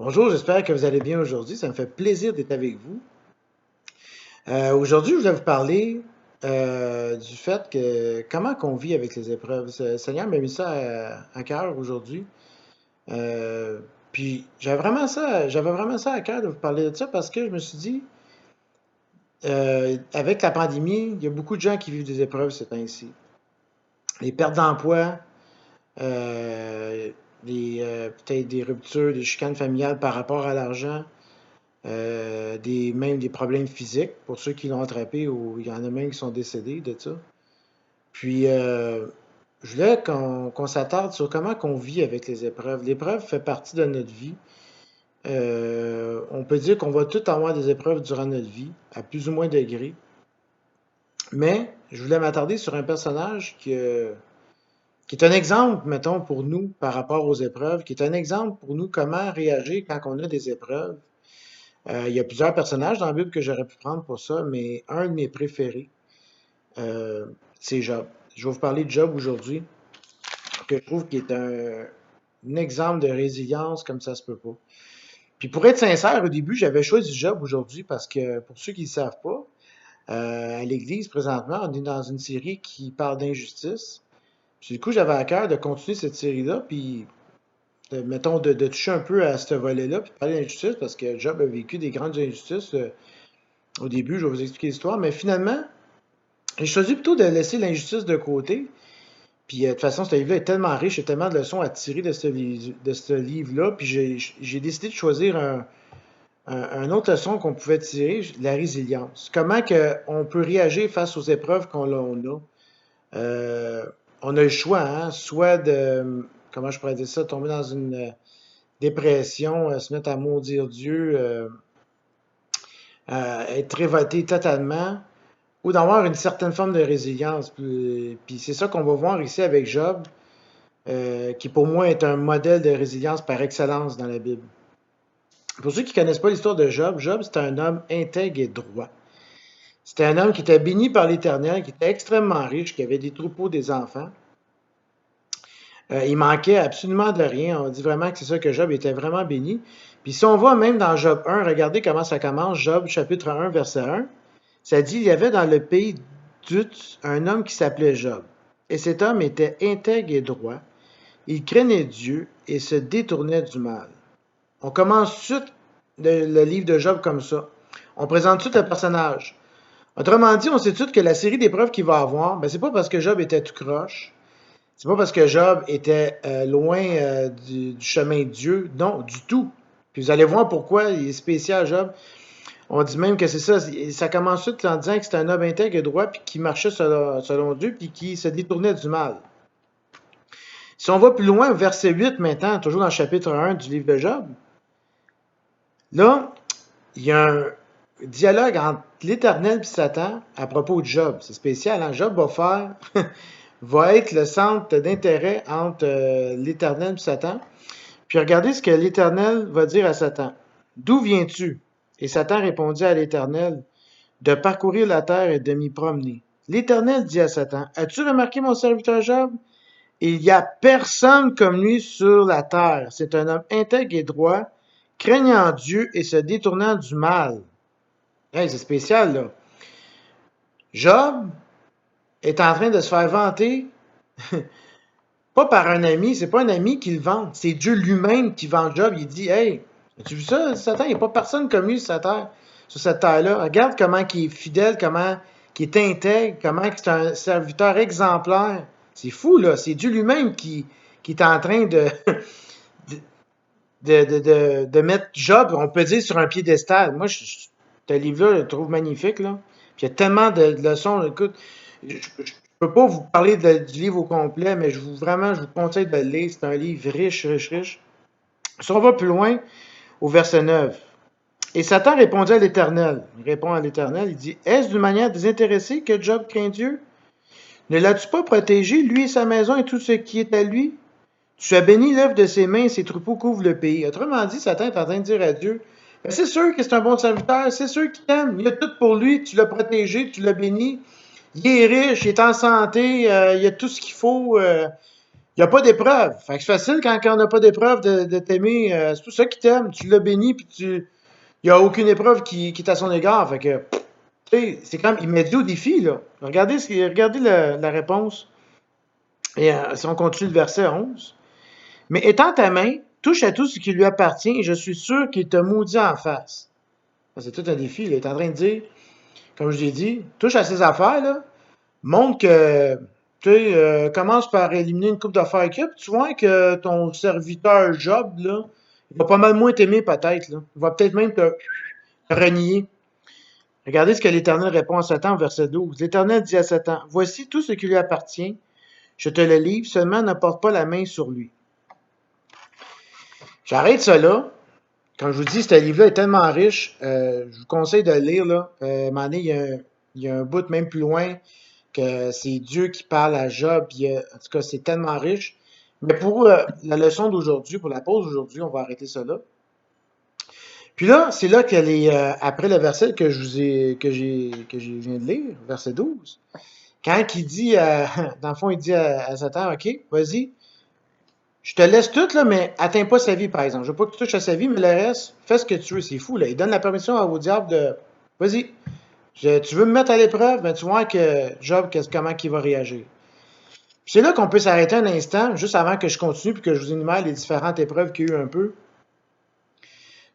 Bonjour, j'espère que vous allez bien aujourd'hui. Ça me fait plaisir d'être avec vous. Aujourd'hui, je voulais vous parler du fait que comment qu'on vit avec les épreuves. Le Seigneur m'a mis ça à cœur aujourd'hui. Euh, Puis j'avais vraiment ça à cœur de vous parler de ça parce que je me suis dit, avec la pandémie, il y a beaucoup de gens qui vivent des épreuves ces temps-ci. Les pertes d'emploi, euh, peut-être des ruptures, des chicanes familiales par rapport à l'argent. Même des problèmes physiques pour ceux qui l'ont attrapé ou il y en a même qui sont décédés de ça. Puis, je voulais qu'on s'attarde sur comment qu'on vit avec les épreuves. L'épreuve fait partie de notre vie. On peut dire qu'on va tous avoir des épreuves durant notre vie, à plus ou moins degrés. Mais je voulais m'attarder sur un personnage qui est un exemple, mettons, pour nous par rapport aux épreuves, qui est un exemple pour nous comment réagir quand on a des épreuves. Il y a plusieurs personnages dans la Bible que j'aurais pu prendre pour ça, mais un de mes préférés, euh, c'est Job. Je vais vous parler de Job aujourd'hui, que je trouve qu'il est un exemple de résilience comme ça se peut pas. Puis pour être sincère, au début, j'avais choisi Job aujourd'hui parce que, pour ceux qui ne le savent pas, à l'Église, présentement, on est dans une série qui parle d'injustice. Puis du coup, j'avais à cœur de continuer cette série-là, puis mettons, de toucher un peu à ce volet-là, puis de parler d'injustice, parce que Job a vécu des grandes injustices. Au début, je vais vous expliquer l'histoire, mais finalement, j'ai choisi plutôt de laisser l'injustice de côté. Puis de toute façon, ce livre-là est tellement riche, il y a tellement de leçons à tirer de ce livre-là. Puis j'ai décidé de choisir un autre leçon qu'on pouvait tirer, la résilience. Comment que on peut réagir face aux épreuves qu'on a. Euh, on a le choix, hein, soit de, comment je pourrais dire ça, tomber dans une dépression, se mettre à maudire Dieu, être révolté totalement, ou d'avoir une certaine forme de résilience. Puis c'est ça qu'on va voir ici avec Job, qui pour moi est un modèle de résilience par excellence dans la Bible. Pour ceux qui ne connaissent pas l'histoire de Job, Job c'était un homme intègre et droit. C'était un homme qui était béni par l'Éternel, qui était extrêmement riche, qui avait des troupeaux, des enfants. Il manquait absolument de rien. On dit vraiment que c'est ça que Job était vraiment béni. Puis si on voit même dans Job 1, regardez comment ça commence, Job chapitre 1, verset 1. Ça dit, il y avait dans le pays d'Uz un homme qui s'appelait Job. Et cet homme était intègre et droit. Il craignait Dieu et se détournait du mal. On commence tout de suite le livre de Job comme ça. On présente tout le personnage. Autrement dit, on sait tout que la série d'épreuves qu'il va avoir, ben, c'est pas parce que Job était tout croche. C'est pas parce que Job était loin du chemin de Dieu. Non, du tout. Puis vous allez voir pourquoi il est spécial, Job. On dit même que c'est ça. Ça commence tout en disant que c'est un homme intègre et droit, puis qui marchait selon Dieu, puis qui se détournait du mal. Si on va plus loin, au verset 8 maintenant, toujours dans le chapitre 1 du livre de Job, là, il y a un dialogue entre l'Éternel et Satan à propos de Job. C'est spécial, hein? Job va être le centre d'intérêt entre l'Éternel et Satan. Puis regardez ce que l'Éternel va dire à Satan. D'où viens-tu? Et Satan répondit à l'Éternel, de parcourir la terre et de m'y promener. L'Éternel dit à Satan, as-tu remarqué mon serviteur Job? Il n'y a personne comme lui sur la terre. C'est un homme intègre et droit, craignant Dieu et se détournant du mal. Hey, c'est spécial, là. Job est en train de se faire vanter, pas par un ami, c'est pas un ami qui le vante, c'est Dieu lui-même qui vante Job. Il dit, hey, as-tu vu ça, Satan? Il n'y a pas personne comme lui sur cette terre-là. Regarde comment il est fidèle, comment il est intègre, comment c'est un serviteur exemplaire. C'est fou, là. C'est Dieu lui-même qui est en train de mettre Job, on peut dire, sur un piédestal. Moi, ce livre-là, je le trouve magnifique, là. Puis il y a tellement de leçons. Écoute, je ne peux pas vous parler du livre au complet, mais je vous conseille de le lire. C'est un livre riche, riche, riche. Si on va plus loin, au verset 9. Et Satan répondit à l'Éternel. Il répond à l'Éternel, il dit, est-ce d'une manière désintéressée que Job craint Dieu? Ne l'as-tu pas protégé, lui et sa maison et tout ce qui est à lui? Tu as béni l'œuvre de ses mains et ses troupeaux couvrent le pays. Autrement dit, Satan est en train de dire à Dieu, ben, c'est sûr que c'est un bon serviteur, c'est sûr qu'il t'aime, il a tout pour lui, tu l'as protégé, tu l'as béni, il est riche, il est en santé, il a tout ce qu'il faut. Il n'y a pas d'épreuve. Fait que c'est facile quand on n'a pas d'épreuve de t'aimer. C'est pour ça qu'il t'aime. Tu l'as béni, puis il n'y a aucune épreuve qui est à son égard. Fait que, tu sais, c'est quand même, il met Dieu au défi, là. Regardez la réponse. Et si on continue le verset 11. Mais étends ta main, touche à tout ce qui lui appartient, et je suis sûr qu'il te maudit en face. C'est tout un défi. Il est en train de dire, comme je l'ai dit, touche à ses affaires, là. Montre que, tu sais, commence par éliminer une coupe d'affaires qu'il y a, puis tu vois que ton serviteur Job, là, il va pas mal moins t'aimer peut-être, là. Il va peut-être même te renier. Regardez ce que l'Éternel répond à Satan au verset 12. L'Éternel dit à Satan, voici tout ce qui lui appartient, je te le livre, seulement ne porte pas la main sur lui. J'arrête ça là. Comme je vous dis, ce livre-là est tellement riche, je vous conseille de le lire, là. À un moment donné, il y a un bout même plus loin que c'est Dieu qui parle à Job, puis en tout cas, c'est tellement riche. Mais pour la leçon d'aujourd'hui, pour la pause d'aujourd'hui, on va arrêter ça là. Puis là, c'est là qu'elle est après le verset que je viens de lire, verset 12. Quand il dit, dans le fond, il dit à Satan, OK, vas-y, je te laisse tout, là, mais atteins pas sa vie, par exemple. Je veux pas que tu touches à sa vie, mais le reste, fais ce que tu veux. C'est fou, là. Il donne la permission au diable de, vas-y, tu veux me mettre à l'épreuve, ben tu vois que Job, comment il va réagir. C'est là qu'on peut s'arrêter un instant, juste avant que je continue, puis que je vous énumère les différentes épreuves qu'il y a eu un peu.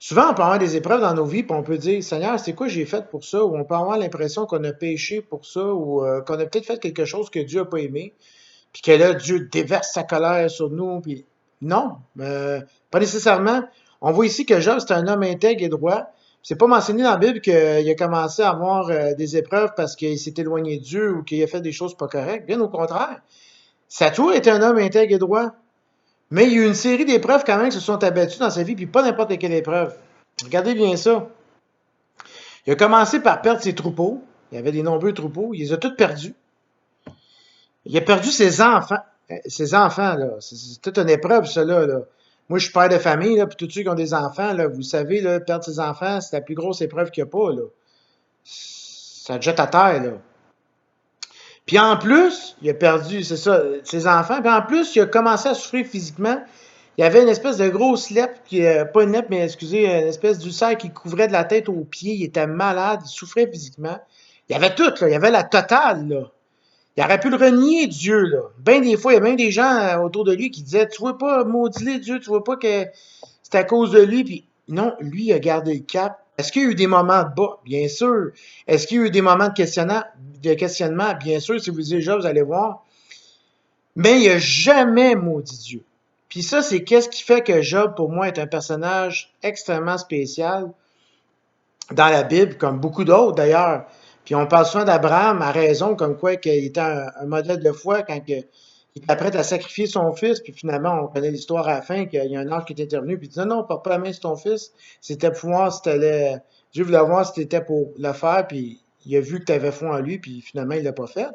Souvent, on peut avoir des épreuves dans nos vies, puis on peut dire, Seigneur, c'est quoi j'ai fait pour ça? Ou on peut avoir l'impression qu'on a péché pour ça, ou qu'on a peut-être fait quelque chose que Dieu n'a pas aimé, puis que là, Dieu déverse sa colère sur nous, puis non, pas nécessairement. On voit ici que Job, c'est un homme intègre et droit. C'est pas mentionné dans la Bible qu'il a commencé à avoir des épreuves parce qu'il s'est éloigné de Dieu ou qu'il a fait des choses pas correctes. Bien au contraire. Ça a toujours été un homme intègre et droit. Mais il y a eu une série d'épreuves quand même qui se sont abattues dans sa vie, puis pas n'importe quelle épreuve. Regardez bien ça. Il a commencé par perdre ses troupeaux. Il y avait des nombreux troupeaux. Il les a tous perdus. Il a perdu ses enfants. Ses enfants, là. C'est toute une épreuve, ça, là. Moi, je suis père de famille, là, puis tous ceux qui ont des enfants, là, vous savez, là, perdre ses enfants, c'est la plus grosse épreuve qu'il n'y a pas, là. Ça te jette à terre, là. Puis en plus, il a perdu, c'est ça, ses enfants. Puis en plus, il a commencé à souffrir physiquement. Il y avait une espèce de grosse lèpre, pas une lèpre, mais excusez, une espèce d'ulcère qui couvrait de la tête aux pieds. Il était malade, il souffrait physiquement. Il y avait tout, là. Il y avait la totale, là. Il aurait pu le renier, Dieu, là. Ben des fois, il y a même des gens autour de lui qui disaient, tu vois pas, maudit Dieu, tu vois pas que c'est à cause de lui. Puis non, lui, il a gardé le cap. Est-ce qu'il y a eu des moments de bas? Bien sûr. Est-ce qu'il y a eu des moments de questionnement? Bien sûr, si vous lisez Job, vous allez voir. Mais il n'a jamais maudit Dieu. Puis ça, c'est qu'est-ce qui fait que Job, pour moi, est un personnage extrêmement spécial dans la Bible, comme beaucoup d'autres d'ailleurs. Puis on parle souvent d'Abraham à raison, comme quoi qu'il était un modèle de foi quand il était prêt à sacrifier son fils, puis finalement, on connaît l'histoire à la fin, qu'il y a un ange qui est intervenu, puis il dit non, porte pas la main sur ton fils, c'était pour voir si t'allais, Dieu voulait voir si t'étais pour le faire, puis il a vu que tu avais foi en lui, puis finalement, il l'a pas fait.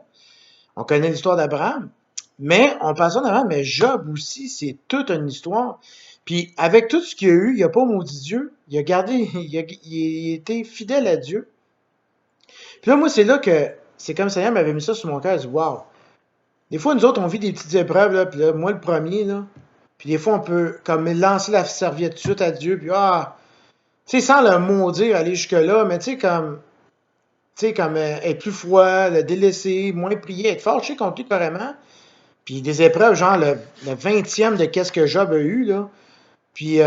On connaît l'histoire d'Abraham, mais on parle souvent d'Abraham, mais Job aussi, c'est toute une histoire. Puis avec tout ce qu'il y a eu, il n'a pas maudit Dieu, il a gardé, il a été fidèle à Dieu. Puis là, moi, c'est là que c'est comme Seigneur m'avait mis ça sur mon cœur. Je dis, wow. Des fois, nous autres, on vit des petites épreuves, là, puis là, moi, le premier, là. Puis des fois, on peut comme lancer la serviette tout de suite à Dieu, puis tu sais, sans le maudire, aller jusque-là, mais tu sais, comme être plus froid, le délaisser, moins prier, être fâché contre lui carrément. Puis des épreuves, genre le 20e de qu'est-ce que Job a eu, là. Puis,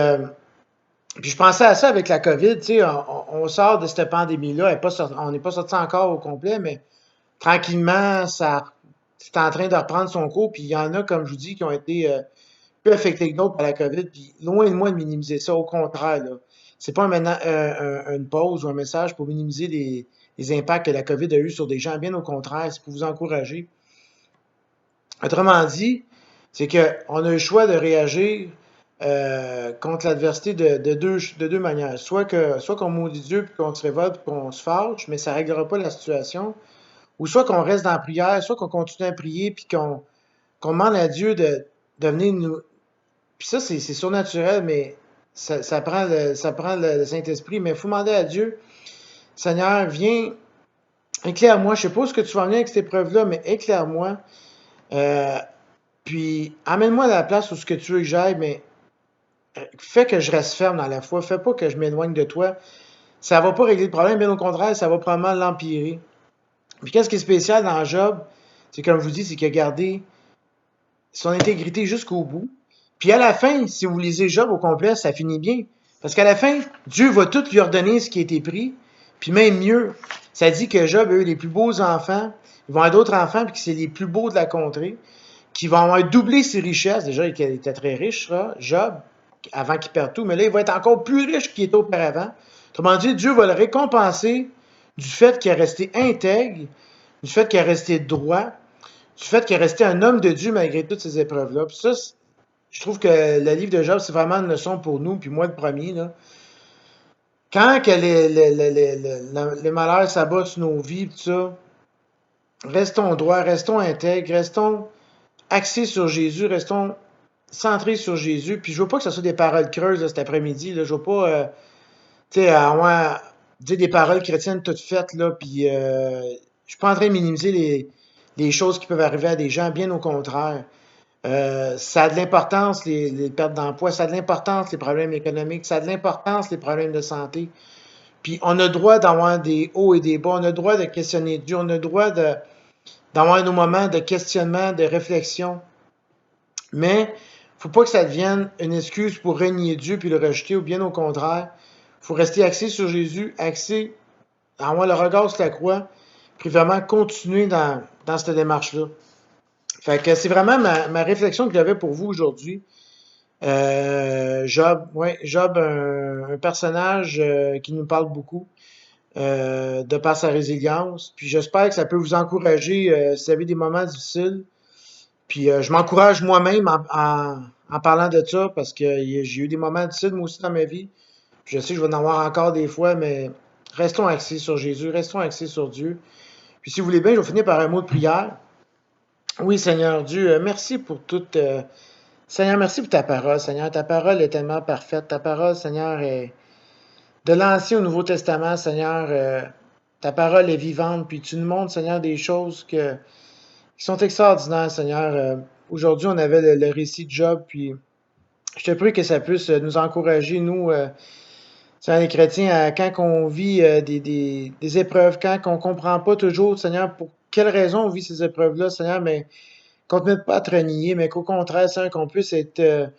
puis je pensais à ça avec la COVID, tu sais, on sort de cette pandémie-là, on n'est pas sorti encore au complet, mais tranquillement, c'est en train de reprendre son cours, puis il y en a, comme je vous dis, qui ont été plus affectés que d'autres par la COVID, puis loin de moi de minimiser ça, au contraire, là. C'est pas une pause ou un message pour minimiser les impacts que la COVID a eu sur des gens, bien au contraire, c'est pour vous encourager. Autrement dit, c'est qu'on a eu le choix de réagir contre l'adversité de deux manières. Soit qu'on maudit Dieu, puis qu'on se révolte, puis qu'on se fâche, mais ça ne réglera pas la situation. Ou soit qu'on reste dans la prière, soit qu'on continue à prier, puis qu'on demande à Dieu de venir nous... Puis ça, c'est surnaturel, mais ça prend le Saint-Esprit. Mais il faut demander à Dieu, Seigneur, viens, éclaire-moi. Je ne sais pas où ce que tu vas venir avec cette épreuve-là, mais éclaire-moi. Puis, amène-moi à la place où ce que tu veux que j'aille, mais fais que je reste ferme dans la foi. Fais pas que je m'éloigne de toi. Ça va pas régler le problème, bien au contraire, ça va probablement l'empirer. Puis, qu'est-ce qui est spécial dans Job? C'est comme je vous dis, c'est qu'il a gardé son intégrité jusqu'au bout. Puis, à la fin, si vous lisez Job au complet, ça finit bien. Parce qu'à la fin, Dieu va tout lui ordonner ce qui a été pris. Puis, même mieux, ça dit que Job a eu les plus beaux enfants. Ils vont avoir d'autres enfants, puis que c'est les plus beaux de la contrée. Qui vont avoir doublé ses richesses. Déjà, il était très riche, Job, avant qu'il perde tout, mais là, il va être encore plus riche qu'il était auparavant. Autrement dit, Dieu va le récompenser du fait qu'il est resté intègre, du fait qu'il est resté droit, du fait qu'il est resté un homme de Dieu malgré toutes ces épreuves-là. Puis ça, je trouve que le livre de Job, c'est vraiment une leçon pour nous, puis moi le premier. Là. Quand que les malheurs s'abattent sur nos vies, tout ça, restons droits, restons intègres, restons axés sur Jésus, restons centrés sur Jésus. Puis je veux pas que ce soit des paroles creuses là, cet après-midi. Là. Je veux pas, tu sais, dire des paroles chrétiennes toutes faites. Là, puis je suis pas en train de minimiser les choses qui peuvent arriver à des gens. Bien au contraire. Ça a de l'importance, les pertes d'emploi, ça a de l'importance, les problèmes économiques, ça a de l'importance, les problèmes de santé. Puis on a le droit d'avoir des hauts et des bas, on a le droit de questionner Dieu, on a le droit d'avoir nos moments de questionnement, de réflexion. Mais faut pas que ça devienne une excuse pour renier Dieu puis le rejeter, ou bien au contraire. Faut rester axé sur Jésus, axé, avoir le regard sur la croix, puis vraiment continuer dans cette démarche-là. Fait que c'est vraiment ma réflexion que j'avais pour vous aujourd'hui. Job, un personnage qui nous parle beaucoup de par sa résilience. Puis j'espère que ça peut vous encourager si vous avez des moments difficiles. Puis je m'encourage moi-même en parlant de ça parce que j'ai eu des moments difficiles moi aussi dans ma vie. Puis je sais que je vais en avoir encore des fois, mais restons axés sur Jésus, restons axés sur Dieu. Puis si vous voulez bien, je vais finir par un mot de prière. Oui, Seigneur Dieu, merci pour toute... Seigneur, merci pour ta parole. Seigneur, ta parole est tellement parfaite. Ta parole, Seigneur, est de l'Ancien au Nouveau Testament. Seigneur, ta parole est vivante. Puis tu nous montres, Seigneur, des choses qui sont extraordinaires, Seigneur. Aujourd'hui, on avait le récit de Job. Puis je te prie que ça puisse nous encourager, nous, Seigneur, les chrétiens, quand on vit des épreuves, quand on ne comprend pas toujours, Seigneur, pour quelles raisons on vit ces épreuves-là, Seigneur, mais qu'on ne te mette pas à te renier, mais qu'au contraire, Seigneur, qu'on puisse être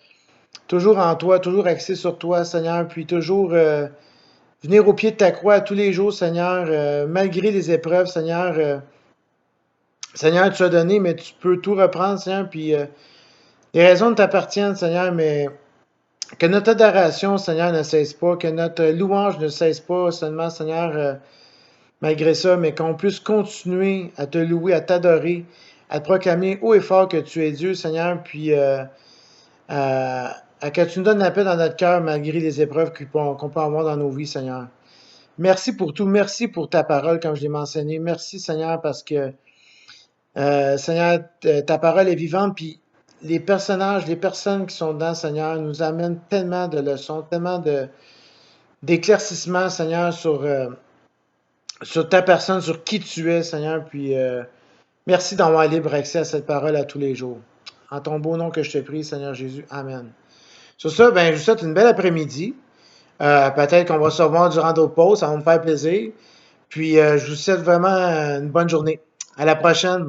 toujours en toi, toujours axé sur toi, Seigneur, puis toujours venir au pied de ta croix tous les jours, Seigneur, malgré les épreuves, Seigneur. Seigneur, tu as donné, mais tu peux tout reprendre, Seigneur, puis les raisons t'appartiennent, Seigneur, mais que notre adoration, Seigneur, ne cesse pas, que notre louange ne cesse pas seulement, Seigneur, malgré ça, mais qu'on puisse continuer à te louer, à t'adorer, à te proclamer haut et fort que tu es Dieu, Seigneur, puis à que tu nous donnes la paix dans notre cœur malgré les épreuves qu'on peut avoir dans nos vies, Seigneur. Merci pour tout. Merci pour ta parole, comme je l'ai mentionné. Merci, Seigneur, parce que, Seigneur, ta parole est vivante, puis les personnages, les personnes qui sont dedans, Seigneur, nous amènent tellement de leçons, tellement d'éclaircissements, Seigneur, sur ta personne, sur qui tu es, Seigneur, puis merci d'avoir libre accès à cette parole à tous les jours. En ton beau nom que je te prie, Seigneur Jésus. Amen. Sur ça, ben, je vous souhaite une belle après-midi. Peut-être qu'on va se revoir durant d'autres pauses, ça va me faire plaisir. Puis, je vous souhaite vraiment une bonne journée. À la prochaine.